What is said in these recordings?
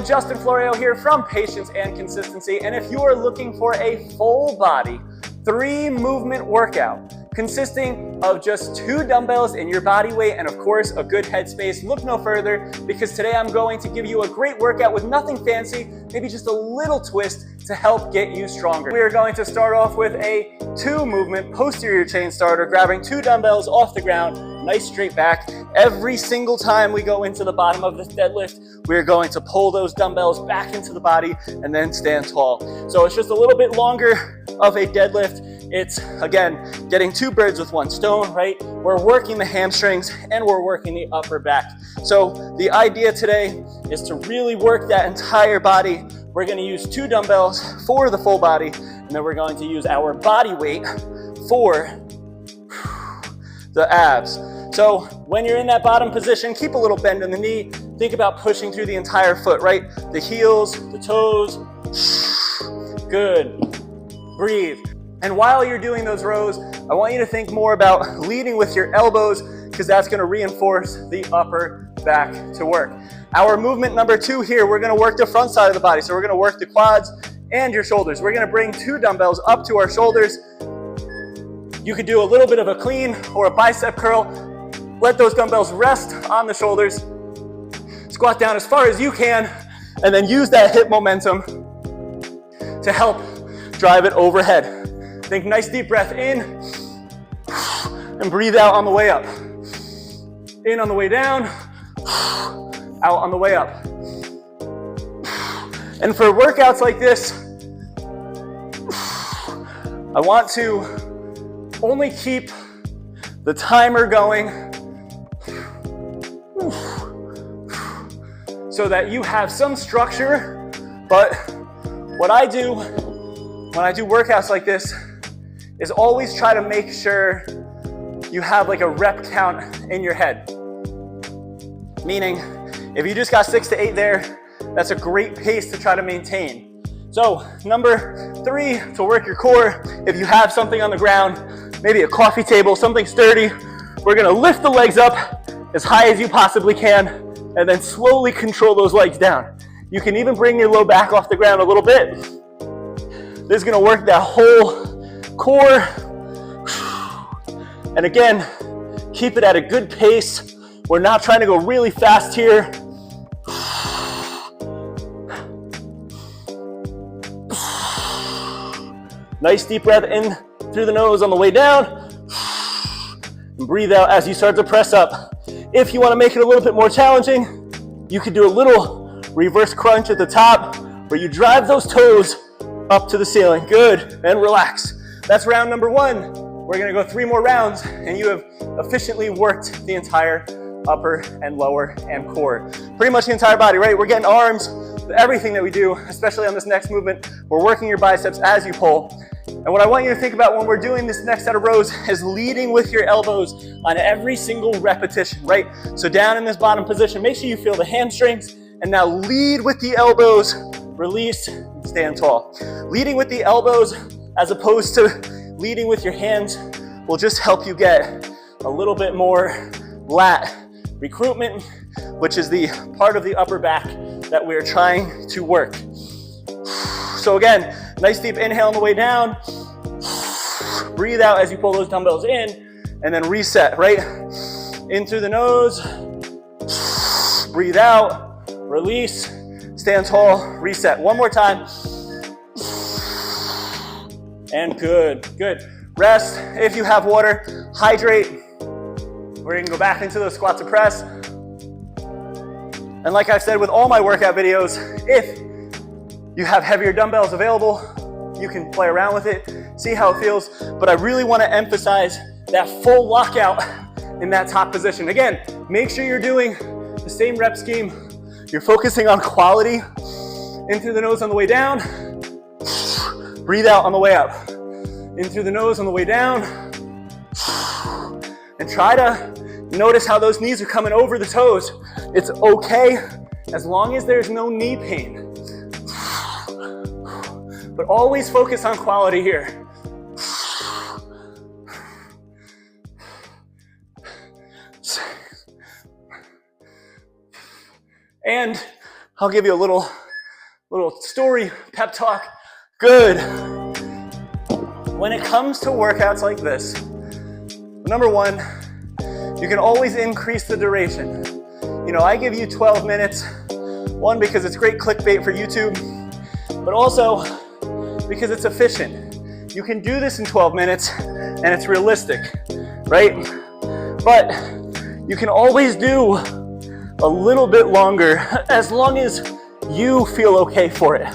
Justin Florio here from Patience and Consistency, and if you are looking for a full body 3-movement workout consisting of just 2 dumbbells in your body weight and of course a good headspace, look no further, because today I'm going to give you a great workout with nothing fancy, maybe just a little twist to help get you stronger. We are going to start off with a 2-movement posterior chain starter, grabbing 2 dumbbells off the ground, nice straight back. Every single time we go into the bottom of this deadlift, we're going to pull those dumbbells back into the body and then stand tall. So it's just a little bit longer of a deadlift. It's, again, getting 2 birds with 1 stone, right? We're working the hamstrings and we're working the upper back. So the idea today is to really work that entire body. We're going to use 2 dumbbells for the full body, and then we're going to use our body weight for the abs. So when you're in that bottom position, keep a little bend in the knee. Think about pushing through the entire foot, right? The heels, the toes. Good. Breathe. And while you're doing those rows, I want you to think more about leading with your elbows, because that's going to reinforce the upper back to work. Our movement number 2 here, we're going to work the front side of the body. So we're going to work the quads and your shoulders. We're going to bring 2 dumbbells up to our shoulders. You could do a little bit of a clean or a bicep curl. Let those dumbbells rest on the shoulders. Squat down as far as you can, and then use that hip momentum to help drive it overhead. Think nice deep breath in, and breathe out on the way up. In on the way down, out on the way up. And for workouts like this, I want to only keep the timer going so that you have some structure. But what I do when I do workouts like this is always try to make sure you have like a rep count in your head. Meaning, if you just got 6 to 8 there, that's a great pace to try to maintain. So number 3, to work your core, if you have something on the ground, maybe a coffee table, something sturdy, we're gonna lift the legs up as high as you possibly can, and then slowly control those legs down. You can even bring your low back off the ground a little bit. This is gonna work that whole core. And again, keep it at a good pace. We're not trying to go really fast here. Nice deep breath in through the nose on the way down. And breathe out as you start to press up. If you want to make it a little bit more challenging, you could do a little reverse crunch at the top where you drive those toes up to the ceiling. Good, and relax. That's round number 1. We're gonna go 3 more rounds, and you have efficiently worked the entire upper and lower and core. Pretty much the entire body, right? We're getting arms, everything that we do, especially on this next movement. We're working your biceps as you pull. And what I want you to think about when we're doing this next set of rows is leading with your elbows on every single repetition, right? So down in this bottom position, make sure you feel the hamstrings, and now lead with the elbows, release, and stand tall. Leading with the elbows as opposed to leading with your hands will just help you get a little bit more lat recruitment, which is the part of the upper back that we're trying to work. So again, nice deep inhale on the way down. Breathe out as you pull those dumbbells in, and then reset, right? In through the nose. Breathe out, release, stand tall, reset. One more time. And good, good. Rest. If you have water, hydrate. We're gonna go back into those squat to press. And like I said with all my workout videos, if you have heavier dumbbells available, you can play around with it, see how it feels. But I really want to emphasize that full lockout in that top position. Again, make sure you're doing the same rep scheme. You're focusing on quality. In through the nose on the way down. Breathe out on the way up. In through the nose on the way down. And try to notice how those knees are coming over the toes. It's okay as long as there's no knee pain. But always focus on quality here. And I'll give you a little story, pep talk. Good. When it comes to workouts like this, number one, you can always increase the duration. You know, I give you 12 minutes, one, because it's great clickbait for YouTube, but also because it's efficient. You can do this in 12 minutes and it's realistic, right? But you can always do a little bit longer as long as you feel okay for it.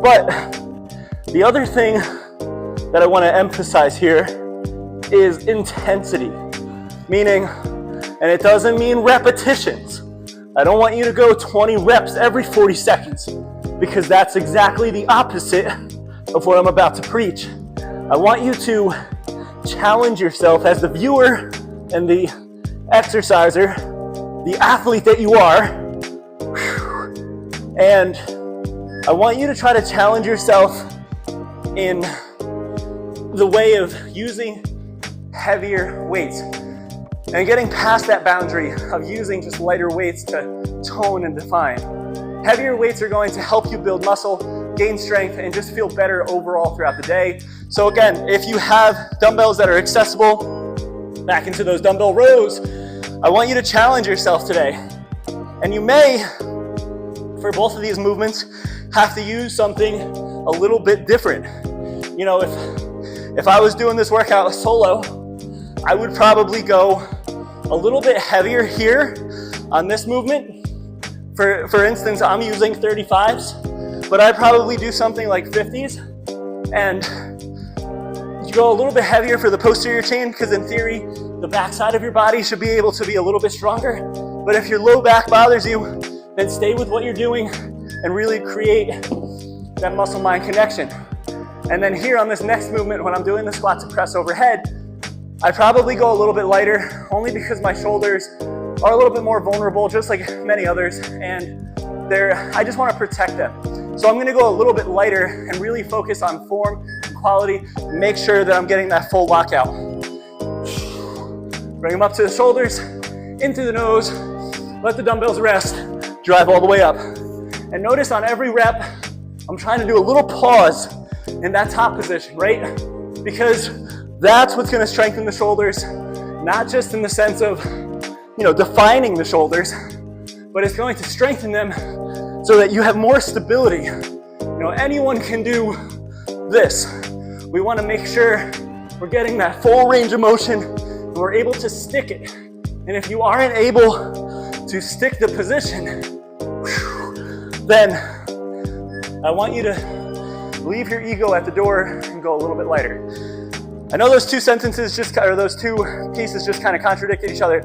But the other thing that I want to emphasize here is intensity, meaning, and it doesn't mean repetitions. I don't want you to go 20 reps every 40 seconds because that's exactly the opposite of what I'm about to preach. I want you to challenge yourself as the viewer and the exerciser, the athlete that you are, and I want you to try to challenge yourself in the way of using heavier weights and getting past that boundary of using just lighter weights to tone and define. Heavier weights are going to help you build muscle, gain strength, and just feel better overall throughout the day. So again, if you have dumbbells that are accessible, back into those dumbbell rows, I want you to challenge yourself today. And you may, for both of these movements, have to use something a little bit different. You know, if I was doing this workout solo, I would probably go a little bit heavier here on this movement. For instance, I'm using 35s, but I'd probably do something like 50s. And you go a little bit heavier for the posterior chain because in theory, the backside of your body should be able to be a little bit stronger. But if your low back bothers you, then stay with what you're doing and really create that muscle-mind connection. And then here on this next movement, when I'm doing the squat to press overhead, I probably go a little bit lighter, only because my shoulders are a little bit more vulnerable, just like many others, and I just want to protect them. So I'm going to go a little bit lighter and really focus on form and quality, make sure that I'm getting that full lockout. Bring them up to the shoulders, in through the nose, let the dumbbells rest, drive all the way up. And notice on every rep, I'm trying to do a little pause in that top position, right? Because that's what's going to strengthen the shoulders, not just in the sense of, you know, defining the shoulders, but it's going to strengthen them so that you have more stability. You know, anyone can do this. We want to make sure we're getting that full range of motion and we're able to stick it. And if you aren't able to stick the position, then I want you to leave your ego at the door and go a little bit lighter. I know those two sentences those two pieces just kind of contradicted each other,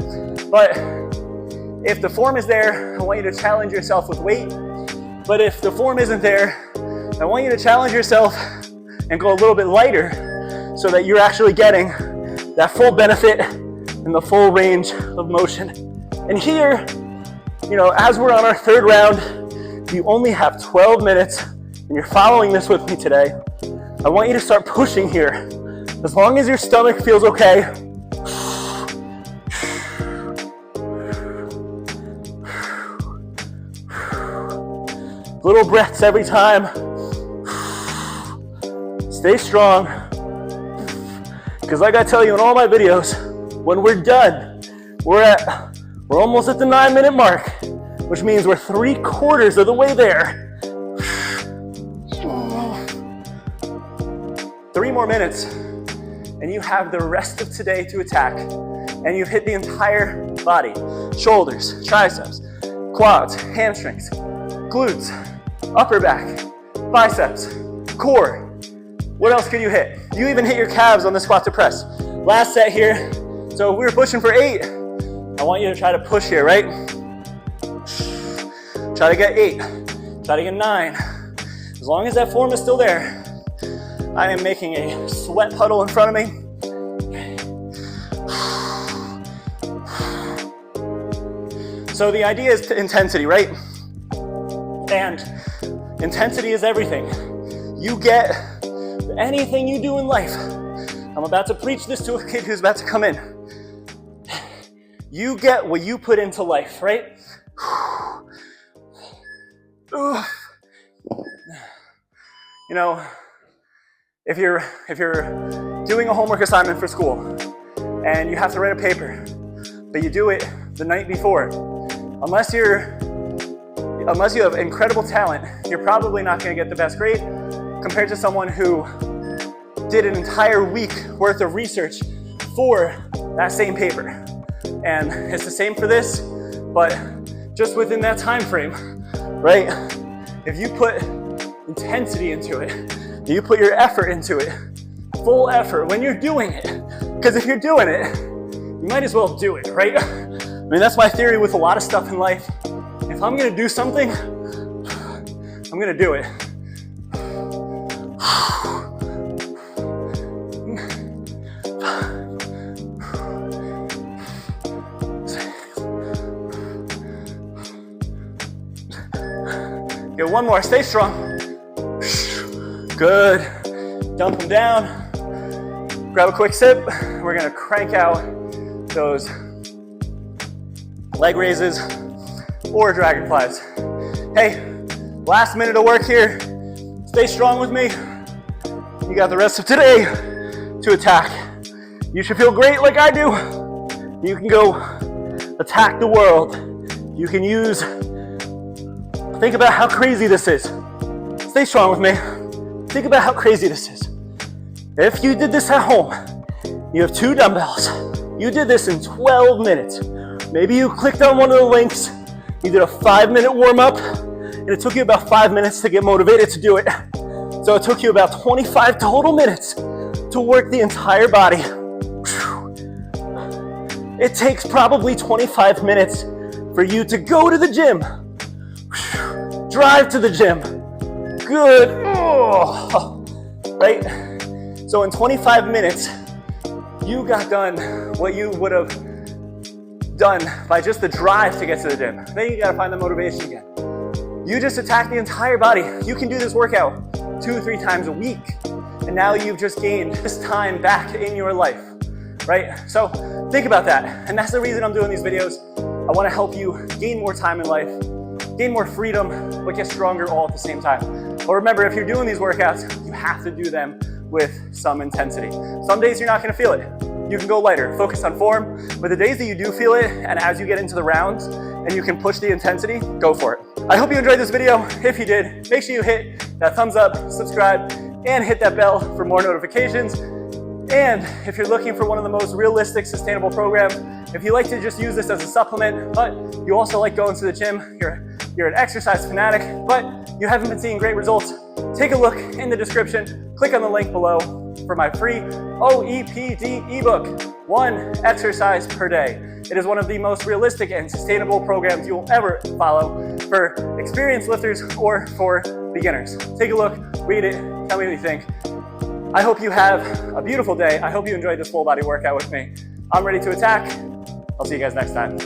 but if the form is there, I want you to challenge yourself with weight. But if the form isn't there, I want you to challenge yourself and go a little bit lighter so that you're actually getting that full benefit and the full range of motion. And here, you know, as we're on our third round, you only have 12 minutes and you're following this with me today. I want you to start pushing here. As long as your stomach feels okay. Little breaths every time. Stay strong. Because like I tell you in all my videos, when we're done, we're almost at the 9-minute mark, which means we're 3/4 of the way there. 3 more minutes. And you have the rest of today to attack. And you've hit the entire body. Shoulders, triceps, quads, hamstrings, glutes, upper back, biceps, core. What else can you hit? You even hit your calves on the squat to press. Last set here. So if we were pushing for 8, I want you to try to push here, right? Try to get 8. Try to get 9. As long as that form is still there. I am making a sweat puddle in front of me. So the idea is intensity, right? And intensity is everything. You get anything you do in life. I'm about to preach this to a kid who's about to come in. You get what you put into life, right? you know, if you're doing a homework assignment for school and you have to write a paper, but you do it the night before, unless you have incredible talent, you're probably not going to get the best grade compared to someone who did an entire week worth of research for that same paper. And it's the same for this, but just within that time frame, right? If you put intensity into it, you put your effort into it, full effort when you're doing it, because if you're doing it, you might as well do it, right? I mean, that's my theory with a lot of stuff in life. If I'm gonna do something, I'm gonna do it. Get one more, stay strong. Good. Dump them down. Grab a quick sip. We're gonna crank out those leg raises or dragonflies. Hey, last minute of work here. Stay strong with me. You got the rest of today to attack. You should feel great like I do. You can go attack the world. You can think about how crazy this is. Stay strong with me. Think about how crazy this is. If you did this at home, you have 2 dumbbells. You did this in 12 minutes. Maybe you clicked on one of the links. You did a 5-minute warm up, and it took you about 5 minutes to get motivated to do it. So it took you about 25 total minutes to work the entire body. It takes probably 25 minutes for you to go to the gym, drive to the gym. Good. Oh. Right? So in 25 minutes, you got done what you would have done by just the drive to get to the gym. Then you gotta find the motivation again. You just attack the entire body. You can do this workout 2-3 times a week. And now you've just gained this time back in your life, right? So think about that. And that's the reason I'm doing these videos. I wanna help you gain more time in life, gain more freedom, but get stronger all at the same time. But remember, if you're doing these workouts, you have to do them with some intensity. Some days you're not gonna feel it. You can go lighter, focus on form, but the days that you do feel it, and as you get into the rounds, and you can push the intensity, go for it. I hope you enjoyed this video. If you did, make sure you hit that thumbs up, subscribe, and hit that bell for more notifications. And if you're looking for one of the most realistic, sustainable programs, if you like to just use this as a supplement, but you also like going to the gym, you're an exercise fanatic, but you haven't been seeing great results, take a look in the description, click on the link below for my free OEPD ebook, 1 exercise per day. It is one of the most realistic and sustainable programs you will ever follow for experienced lifters or for beginners. Take a look, read it, tell me what you think. I hope you have a beautiful day. I hope you enjoyed this full body workout with me. I'm ready to attack. I'll see you guys next time.